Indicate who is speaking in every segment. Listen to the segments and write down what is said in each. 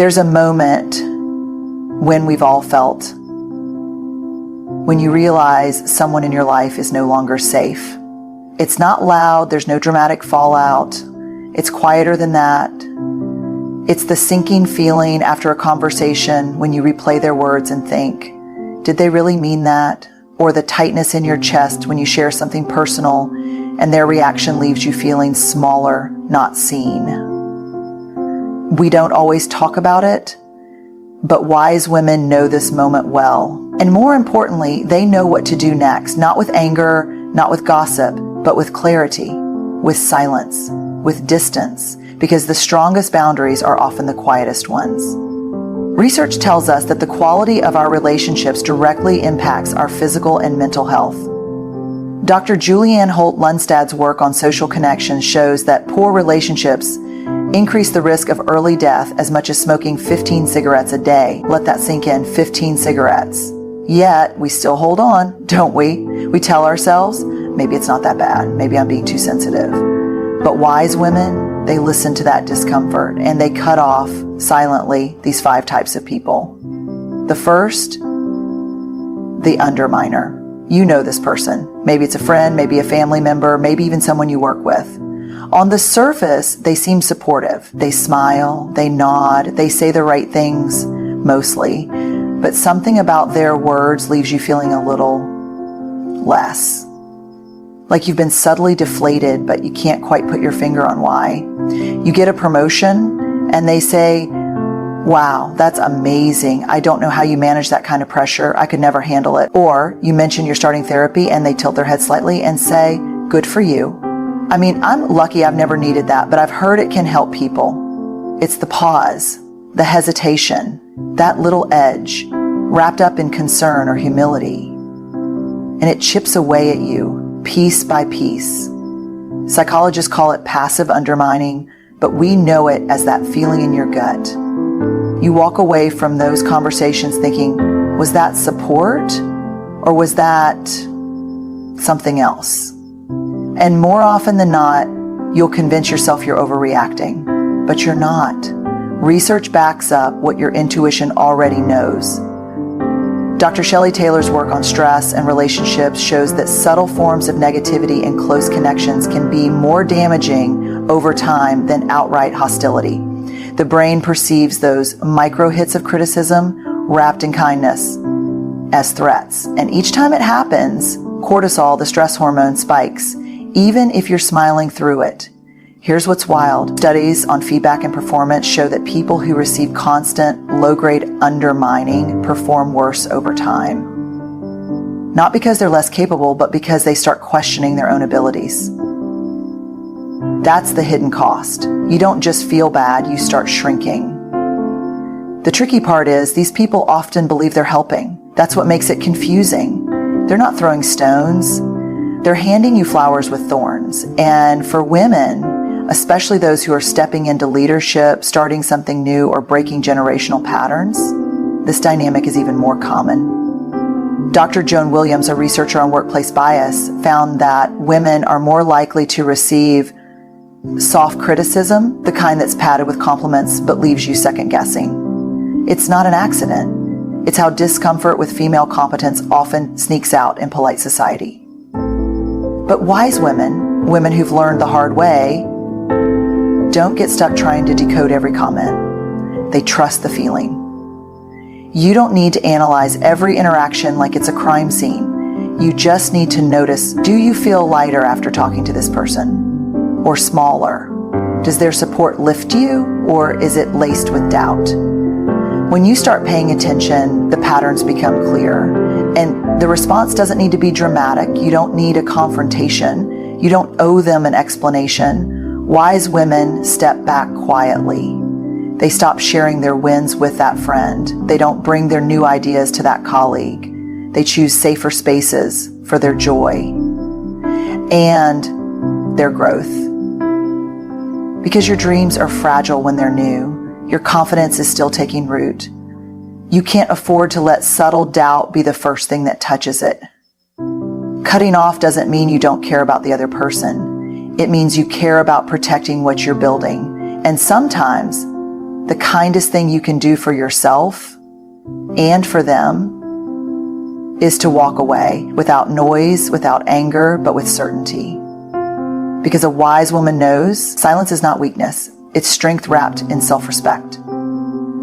Speaker 1: There's a moment when we've all felt when you realize someone in your life is no longer safe. It's not loud, there's no dramatic fallout. It's quieter than that. It's the sinking feeling after a conversation when you replay their words and think, did they really mean that? Or the tightness in your chest when you share something personal and their reaction leaves you feeling smaller, not seen. We don't always talk about it, but wise women know this moment well. And more importantly, they know what to do next, not with anger, not with gossip, but with clarity, with silence, with distance, because the strongest boundaries are often the quietest ones. Research tells us that the quality of our relationships directly impacts our physical and mental health. Dr. Julianne Holt-Lundstad's work on social connections shows that poor relationships increase the risk of early death as much as smoking 15 cigarettes a day. Let that sink in, 15 cigarettes. Yet, we still hold on, don't we? We tell ourselves, maybe it's not that bad, maybe I'm being too sensitive. But wise women, they listen to that discomfort and they cut off, silently, these 5 types of people. The first, the underminer. You know this person. Maybe it's a friend, maybe a family member, maybe even someone you work with. On the surface, they seem supportive. They smile, they nod, they say the right things, mostly. But something about their words leaves you feeling a little less. Like you've been subtly deflated, but you can't quite put your finger on why. You get a promotion and they say, wow, that's amazing. I don't know how you manage that kind of pressure. I could never handle it. Or you mention you're starting therapy and they tilt their head slightly and say, good for you. I mean, I'm lucky I've never needed that, but I've heard it can help people. It's the pause, the hesitation, that little edge, wrapped up in concern or humility. And it chips away at you, piece by piece. Psychologists call it passive undermining, but we know it as that feeling in your gut. You walk away from those conversations thinking, was that support or was that something else? And more often than not, you'll convince yourself you're overreacting, but you're not. Research backs up what your intuition already knows. Dr. Shelley Taylor's work on stress and relationships shows that subtle forms of negativity in close connections can be more damaging over time than outright hostility. The brain perceives those micro hits of criticism wrapped in kindness as threats. And each time it happens, cortisol, the stress hormone, spikes, even if you're smiling through it. Here's what's wild. Studies on feedback and performance show that people who receive constant, low-grade undermining perform worse over time. Not because they're less capable, but because they start questioning their own abilities. That's the hidden cost. You don't just feel bad, you start shrinking. The tricky part is these people often believe they're helping. That's what makes it confusing. They're not throwing stones. They're handing you flowers with thorns. And for women, especially those who are stepping into leadership, starting something new, or breaking generational patterns, this dynamic is even more common. Dr. Joan Williams, a researcher on workplace bias, found that women are more likely to receive soft criticism, the kind that's padded with compliments but leaves you second guessing. It's not an accident. It's how discomfort with female competence often sneaks out in polite society. But wise women, women who've learned the hard way, don't get stuck trying to decode every comment. They trust the feeling. You don't need to analyze every interaction like it's a crime scene. You just need to notice, do you feel lighter after talking to this person? Or smaller? Does their support lift you, or is it laced with doubt? When you start paying attention, the patterns become clear. And the response doesn't need to be dramatic. You don't need a confrontation. You don't owe them an explanation. Wise women step back quietly. They stop sharing their wins with that friend. They don't bring their new ideas to that colleague. They choose safer spaces for their joy and their growth. Because your dreams are fragile when they're new. Your confidence is still taking root. You can't afford to let subtle doubt be the first thing that touches it. Cutting off doesn't mean you don't care about the other person. It means you care about protecting what you're building. And sometimes the kindest thing you can do for yourself and for them is to walk away without noise, without anger, but with certainty. Because a wise woman knows silence is not weakness. It's strength wrapped in self-respect.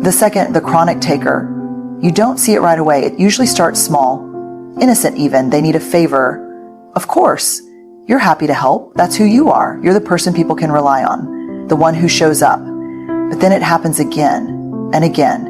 Speaker 1: The second, the chronic taker. You don't see it right away. It usually starts small, innocent even. They need a favor. Of course, you're happy to help. That's who you are. You're the person people can rely on, the one who shows up. But then it happens again and again.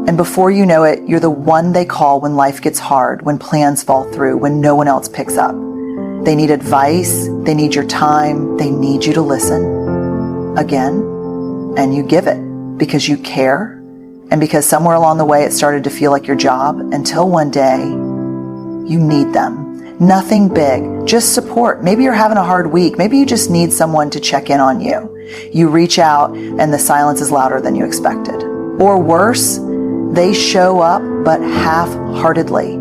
Speaker 1: And before you know it, you're the one they call when life gets hard, when plans fall through, when no one else picks up. They need advice. They need your time. They need you to listen again. And you give it because you care and because somewhere along the way it started to feel like your job until one day you need them. Nothing big, just support. Maybe you're having a hard week. Maybe you just need someone to check in on you. You reach out and the silence is louder than you expected. Or worse, they show up, but half-heartedly.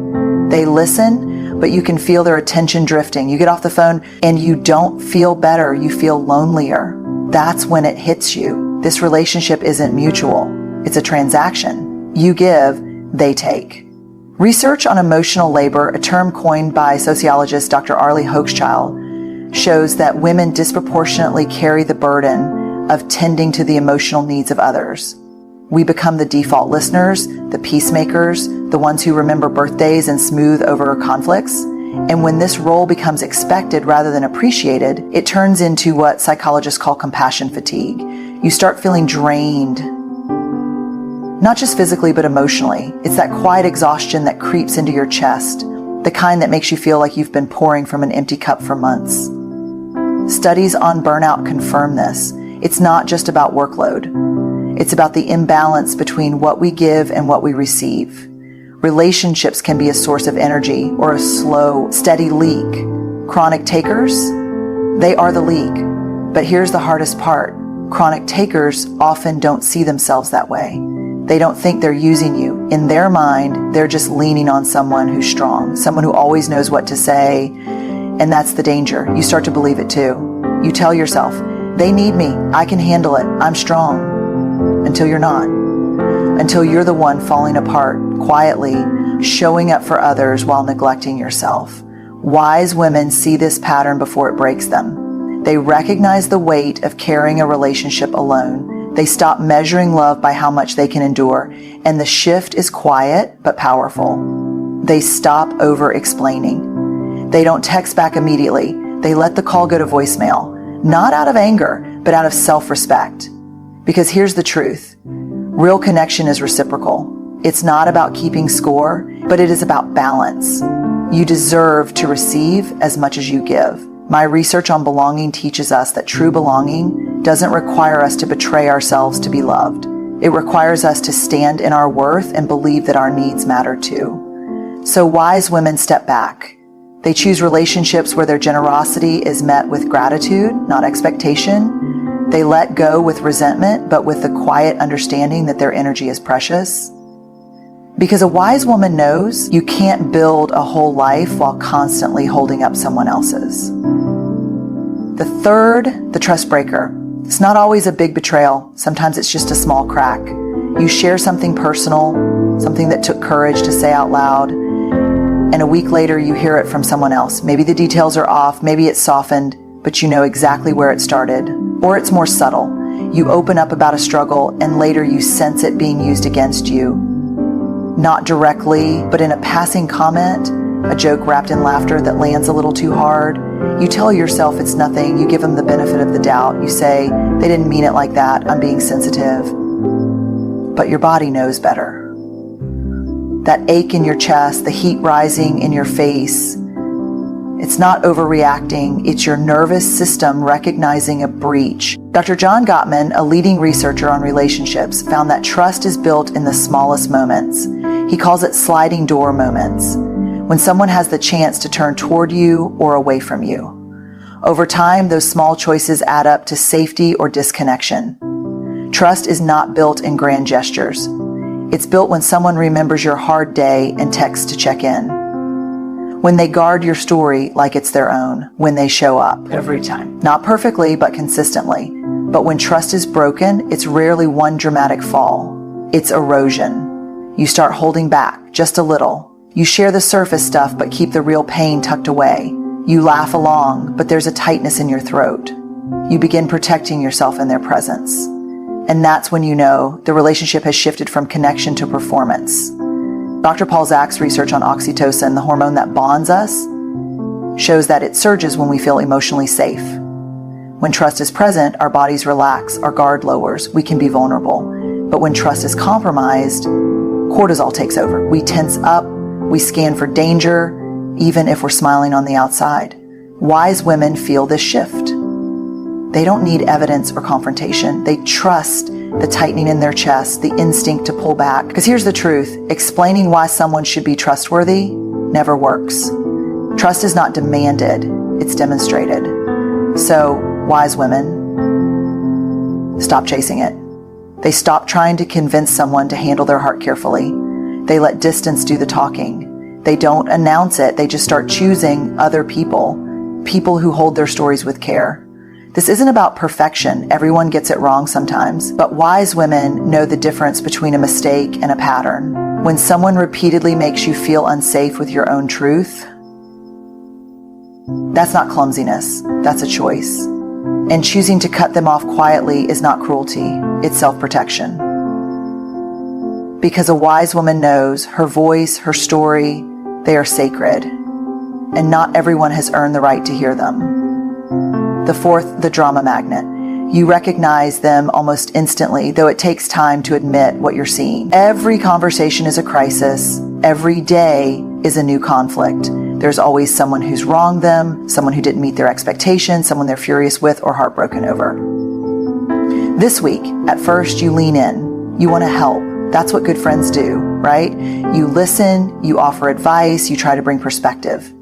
Speaker 1: They listen, but you can feel their attention drifting. You get off the phone and you don't feel better. You feel lonelier. That's when it hits you. This relationship isn't mutual. It's a transaction. You give, they take. Research on emotional labor, a term coined by sociologist Dr. Arlie Hochschild, shows that women disproportionately carry the burden of tending to the emotional needs of others. We become the default listeners, the peacemakers, the ones who remember birthdays and smooth over conflicts. And when this role becomes expected rather than appreciated, it turns into what psychologists call compassion fatigue. You start feeling drained, not just physically, but emotionally. It's that quiet exhaustion that creeps into your chest, the kind that makes you feel like you've been pouring from an empty cup for months. Studies on burnout confirm this. It's not just about workload. It's about the imbalance between what we give and what we receive. Relationships can be a source of energy or a slow, steady leak. Chronic takers, they are the leak. But here's the hardest part. Chronic takers often don't see themselves that way. They don't think they're using you. In their mind, they're just leaning on someone who's strong, someone who always knows what to say. And that's the danger. You start to believe it too. You tell yourself, they need me. I can handle it. I'm strong. Until you're not. Until you're the one falling apart quietly, showing up for others while neglecting yourself. Wise women see this pattern before it breaks them. They recognize the weight of carrying a relationship alone. They stop measuring love by how much they can endure. And the shift is quiet but powerful. They stop over-explaining. They don't text back immediately. They let the call go to voicemail. Not out of anger, but out of self-respect. Because here's the truth. Real connection is reciprocal. It's not about keeping score, but it is about balance. You deserve to receive as much as you give. My research on belonging teaches us that true belonging doesn't require us to betray ourselves to be loved. It requires us to stand in our worth and believe that our needs matter too. So wise women step back. They choose relationships where their generosity is met with gratitude, not expectation. They let go with resentment, but with the quiet understanding that their energy is precious. Because a wise woman knows you can't build a whole life while constantly holding up someone else's. The third, the trust breaker. It's not always a big betrayal. Sometimes it's just a small crack. You share something personal, something that took courage to say out loud, and a week later you hear it from someone else. Maybe the details are off, maybe it's softened, but you know exactly where it started. Or it's more subtle. You open up about a struggle and later you sense it being used against you. Not directly, but in a passing comment, a joke wrapped in laughter that lands a little too hard. You tell yourself it's nothing. You give them the benefit of the doubt. You say, they didn't mean it like that. I'm being sensitive. But your body knows better. That ache in your chest, the heat rising in your face, it's not overreacting, it's your nervous system recognizing a breach. Dr. John Gottman, a leading researcher on relationships, found that trust is built in the smallest moments. He calls it sliding door moments, when someone has the chance to turn toward you or away from you. Over time, those small choices add up to safety or disconnection. Trust is not built in grand gestures. It's built when someone remembers your hard day and texts to check in. When they guard your story like it's their own, when they show up. Every time. Not perfectly, but consistently. But when trust is broken, it's rarely one dramatic fall. It's erosion. You start holding back just a little. You share the surface stuff, but keep the real pain tucked away. You laugh along, but there's a tightness in your throat. You begin protecting yourself in their presence. And that's when you know the relationship has shifted from connection to performance. Dr. Paul Zach's research on oxytocin, the hormone that bonds us, shows that it surges when we feel emotionally safe. When trust is present, our bodies relax, our guard lowers, we can be vulnerable. But when trust is compromised, cortisol takes over. We tense up, we scan for danger, even if we're smiling on the outside. Wise women feel this shift. They don't need evidence or confrontation. They trust the tightening in their chest, the instinct to pull back. Because here's the truth, explaining why someone should be trustworthy never works. Trust is not demanded, it's demonstrated. So, wise women, stop chasing it. They stop trying to convince someone to handle their heart carefully. They let distance do the talking. They don't announce it, they just start choosing other people who hold their stories with care. This isn't about perfection. Everyone gets it wrong sometimes, but wise women know the difference between a mistake and a pattern. When someone repeatedly makes you feel unsafe with your own truth, that's not clumsiness, that's a choice. And choosing to cut them off quietly is not cruelty, it's self-protection. Because a wise woman knows her voice, her story, they are sacred, and not everyone has earned the right to hear them. The fourth, the drama magnet. You recognize them almost instantly, though it takes time to admit what you're seeing. Every conversation is a crisis. Every day is a new conflict. There's always someone who's wronged them, someone who didn't meet their expectations, someone they're furious with or heartbroken over. This week, at first, you lean in. You want to help. That's what good friends do, right? You listen, you offer advice, you try to bring perspective.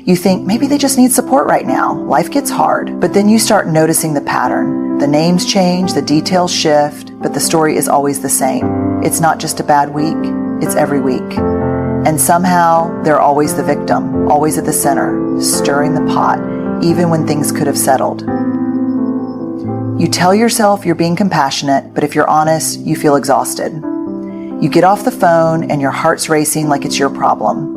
Speaker 1: You think maybe they just need support right now. Life gets hard. But then you start noticing the pattern. The names change, the details shift, but the story is always the same. It's not just a bad week, it's every week. And somehow they're always the victim, always at the center, stirring the pot, even when things could have settled. You tell yourself you're being compassionate, but if you're honest, you feel exhausted. You get off the phone and your heart's racing like it's your problem.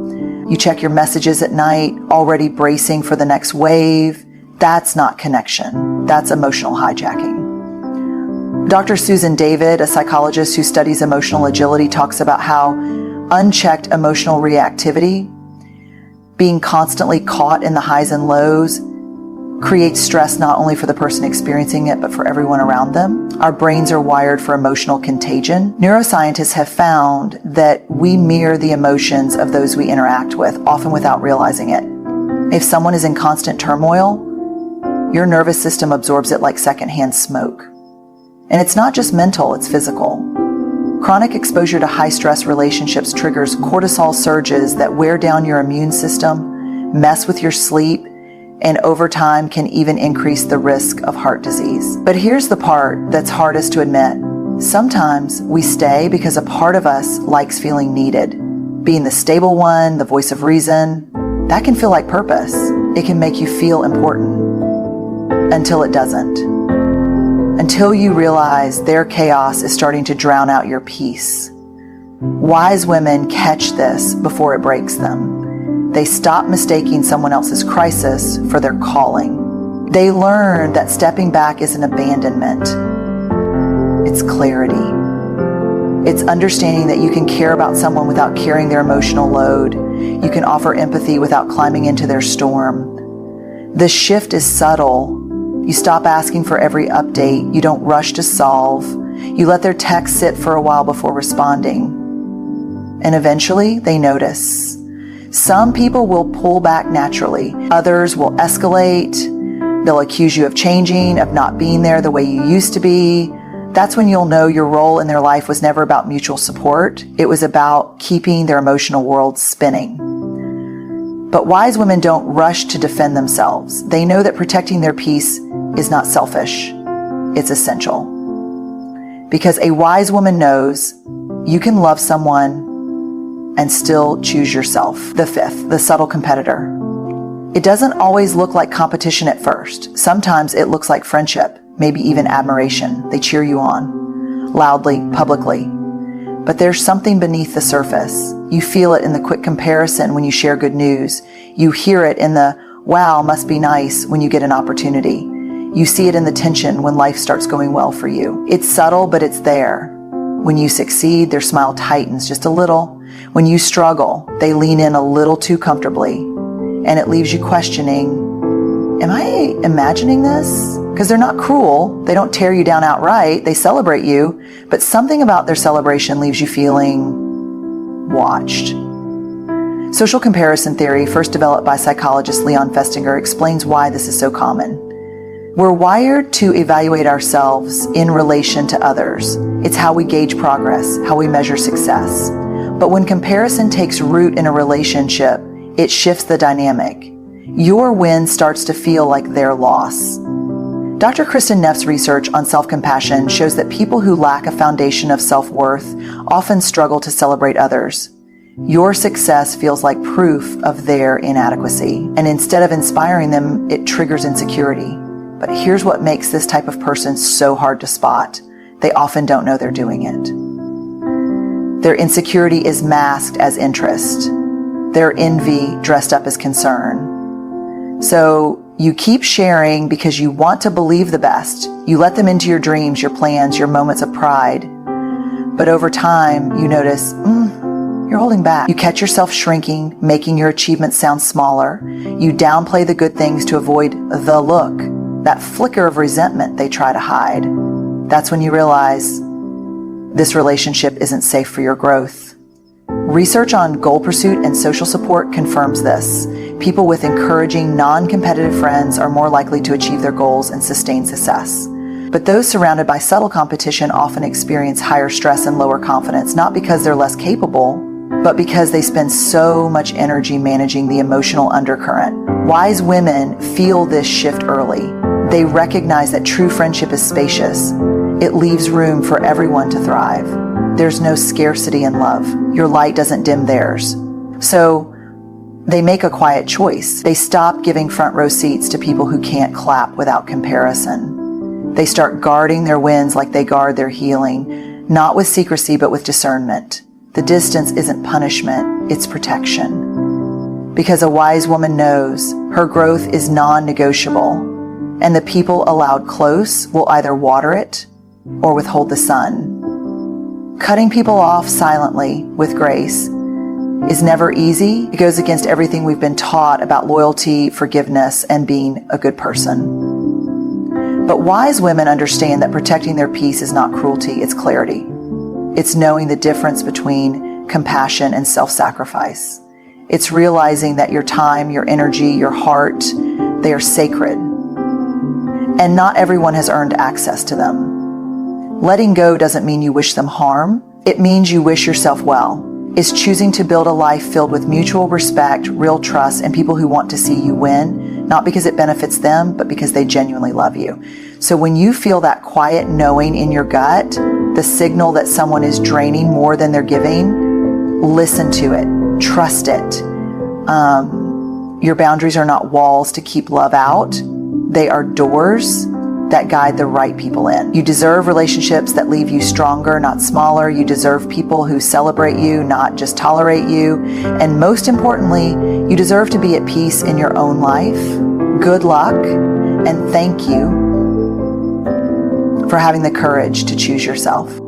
Speaker 1: You check your messages at night, already bracing for the next wave. That's not connection. That's emotional hijacking. Dr. Susan David, a psychologist who studies emotional agility, talks about how unchecked emotional reactivity, being constantly caught in the highs and lows, creates stress not only for the person experiencing it, but for everyone around them. Our brains are wired for emotional contagion. Neuroscientists have found that we mirror the emotions of those we interact with, often without realizing it. If someone is in constant turmoil, your nervous system absorbs it like secondhand smoke. And it's not just mental, it's physical. Chronic exposure to high-stress relationships triggers cortisol surges that wear down your immune system, mess with your sleep, and over time can even increase the risk of heart disease. But here's the part that's hardest to admit. Sometimes we stay because a part of us likes feeling needed. Being the stable one, the voice of reason, that can feel like purpose. It can make you feel important. Until it doesn't. Until you realize their chaos is starting to drown out your peace. Wise women catch this before it breaks them. They stop mistaking someone else's crisis for their calling. They learn that stepping back isn't abandonment. It's clarity. It's understanding that you can care about someone without carrying their emotional load. You can offer empathy without climbing into their storm. The shift is subtle. You stop asking for every update. You don't rush to solve. You let their text sit for a while before responding. And eventually, they notice. Some people will pull back naturally. Others will escalate. They'll accuse you of changing, of not being there the way you used to be. That's when you'll know your role in their life was never about mutual support. It was about keeping their emotional world spinning. But wise women don't rush to defend themselves. They know that protecting their peace is not selfish. It's essential. Because a wise woman knows you can love someone and still choose yourself. The fifth, the subtle competitor. It doesn't always look like competition at first. Sometimes it looks like friendship. maybe even admiration. They cheer you on, loudly, publicly. But there's something beneath the surface. You feel it in the quick comparison when you share good news. You hear it in the, wow, must be nice when you get an opportunity. You see it in the tension when life starts going well for you. It's subtle, but it's there. When you succeed, their smile tightens just a little. When you struggle, they lean in a little too comfortably. And it leaves you questioning, am I imagining this? Because they're not cruel. They don't tear you down outright. They celebrate you. But something about their celebration leaves you feeling watched. Social comparison theory, first developed by psychologist Leon Festinger, explains why this is so common. We're wired to evaluate ourselves in relation to others. It's how we gauge progress, how we measure success. But when comparison takes root in a relationship, it shifts the dynamic. Your win starts to feel like their loss. Dr. Kristin Neff's research on self-compassion shows that people who lack a foundation of self-worth often struggle to celebrate others. Your success feels like proof of their inadequacy, and instead of inspiring them, it triggers insecurity. But here's what makes this type of person so hard to spot. They often don't know they're doing it. Their insecurity is masked as interest. Their envy dressed up as concern. So you keep sharing because you want to believe the best. You let them into your dreams, your plans, your moments of pride. But over time, you notice, you're holding back. You catch yourself shrinking, making your achievements sound smaller. You downplay the good things to avoid the look, that flicker of resentment they try to hide. That's when you realize this relationship isn't safe for your growth. Research on goal pursuit and social support confirms this. People with encouraging, non-competitive friends are more likely to achieve their goals and sustain success. But those surrounded by subtle competition often experience higher stress and lower confidence, not because they're less capable, but because they spend so much energy managing the emotional undercurrent. Wise women feel this shift early. They recognize that true friendship is spacious. It leaves room for everyone to thrive. There's no scarcity in love. Your light doesn't dim theirs. So they make a quiet choice. They stop giving front row seats to people who can't clap without comparison. They start guarding their wins like they guard their healing, not with secrecy, but with discernment. The distance isn't punishment, it's protection. Because a wise woman knows her growth is non-negotiable, and the people allowed close will either water it or withhold the sun. Cutting people off silently with grace is never easy. It goes against everything we've been taught about loyalty, forgiveness, and being a good person. But wise women understand that protecting their peace is not cruelty, it's clarity. It's knowing the difference between compassion and self-sacrifice. It's realizing that your time, your energy, your heart, they are sacred. And not everyone has earned access to them. Letting go doesn't mean you wish them harm. It means you wish yourself well. It's choosing to build a life filled with mutual respect, real trust, and people who want to see you win, not because it benefits them, but because they genuinely love you. So when you feel that quiet knowing in your gut, the signal that someone is draining more than they're giving, listen to it, trust it. Your boundaries are not walls to keep love out. They are doors that guide the right people in. You deserve relationships that leave you stronger, not smaller. You deserve people who celebrate you, not just tolerate you. And most importantly, you deserve to be at peace in your own life. Good luck, and thank you for having the courage to choose yourself.